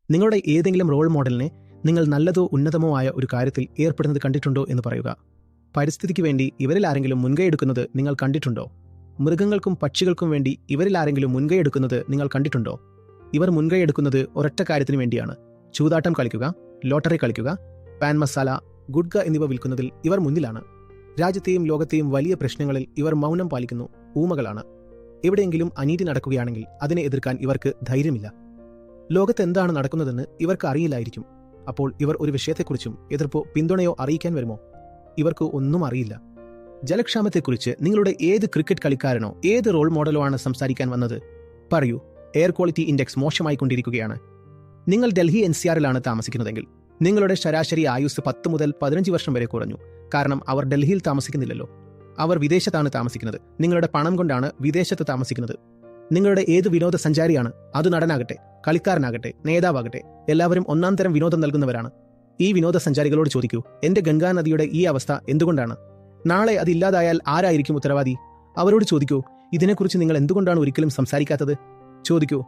നിങ്ങളുടെ ഏതെങ്കിലും റോൾ മോഡലിനെ നിങ്ങൾ നല്ലതോ ഉന്നതമോ ആയ ഒരു കാര്യത്തിൽ ഏർപ്പെടുന്നത് കണ്ടിട്ടുണ്ടോ എന്ന് പറയുക. പരിസ്ഥിതിക്ക് വേണ്ടി ഇവരിൽ ആരെങ്കിലും മുൻകൈയെടുക്കുന്നത് നിങ്ങൾ കണ്ടിട്ടുണ്ടോ? മൃഗങ്ങൾക്കും പക്ഷികൾക്കും വേണ്ടി ഇവരിൽ ആരെങ്കിലും മുൻകൈയെടുക്കുന്നത് നിങ്ങൾ കണ്ടിട്ടുണ്ടോ? ഇവർ മുൻകൈയെടുക്കുന്നത് ഒരൊറ്റ കാര്യത്തിന് വേണ്ടിയാണ്: ചൂതാട്ടം കളിക്കുക, ലോട്ടറി കളിക്കുക, പാൻ മസാല, ഗുഡ്ക എന്നിവ വിൽക്കുന്നതിൽ ഇവർ മുന്നിലാണ്. രാജ്യത്തെയും ലോകത്തെയും വലിയ പ്രശ്നങ്ങളിൽ ഇവർ മൗനം പാലിക്കുന്നു, ഊമകളാണ്. എവിടെയെങ്കിലും അനീതി നടക്കുകയാണെങ്കിൽ അതിനെ എതിർക്കാൻ ഇവർക്ക് ധൈര്യമില്ല. ലോകത്ത് എന്താണ് നടക്കുന്നതെന്ന് ഇവർക്ക് അറിയില്ലായിരിക്കും. അപ്പോൾ ഇവർ ഒരു വിഷയത്തെക്കുറിച്ചും എതിർപ്പോ പിന്തുണയോ അറിയിക്കാൻ വരുമോ? ഇവർക്ക് ഒന്നും അറിയില്ല. ജലക്ഷാമത്തെക്കുറിച്ച് നിങ്ങളുടെ ഏത് ക്രിക്കറ്റ് കളിക്കാരനോ ഏത് റോൾ മോഡലോ ആണ് സംസാരിക്കാൻ വന്നത്? പറയൂ. എയർ ക്വാളിറ്റി ഇൻഡെക്സ് മോശമായിക്കൊണ്ടിരിക്കുകയാണ്. നിങ്ങൾ ഡൽഹി NCRലാണ് താമസിക്കുന്നതെങ്കിൽ നിങ്ങളുടെ ശരാശരി ആയുസ് 10 മുതൽ 15 വർഷം വരെ കുറഞ്ഞു. കാരണം അവർ ഡൽഹിയിൽ താമസിക്കുന്നില്ലല്ലോ. അവർ വിദേശത്താണ് താമസിക്കുന്നത്. നിങ്ങളുടെ പണം കൊണ്ടാണ് വിദേശത്ത് താമസിക്കുന്നത്. നിങ്ങളുടെ ഏത് വിനോദസഞ്ചാരിയാണ്, അത് നടനാകട്ടെ, കളിക്കാരനാകട്ടെ, നേതാവാകട്ടെ, എല്ലാവരും ഒന്നാം തരം വിനോദം നൽകുന്നവരാണ്. ഈ വിനോദസഞ്ചാരികളോട് ചോദിക്കൂ, എന്റെ ഗംഗാ നദിയുടെ ഈ അവസ്ഥ എന്തുകൊണ്ടാണ്? നാളെ അതില്ലാതായാൽ ആരായിരിക്കും ഉത്തരവാദി? അവരോട് ചോദിക്കൂ, ഇതിനെക്കുറിച്ച് നിങ്ങൾ എന്തുകൊണ്ടാണ് ഒരിക്കലും സംസാരിക്കാത്തത്? ചോദിക്കൂ,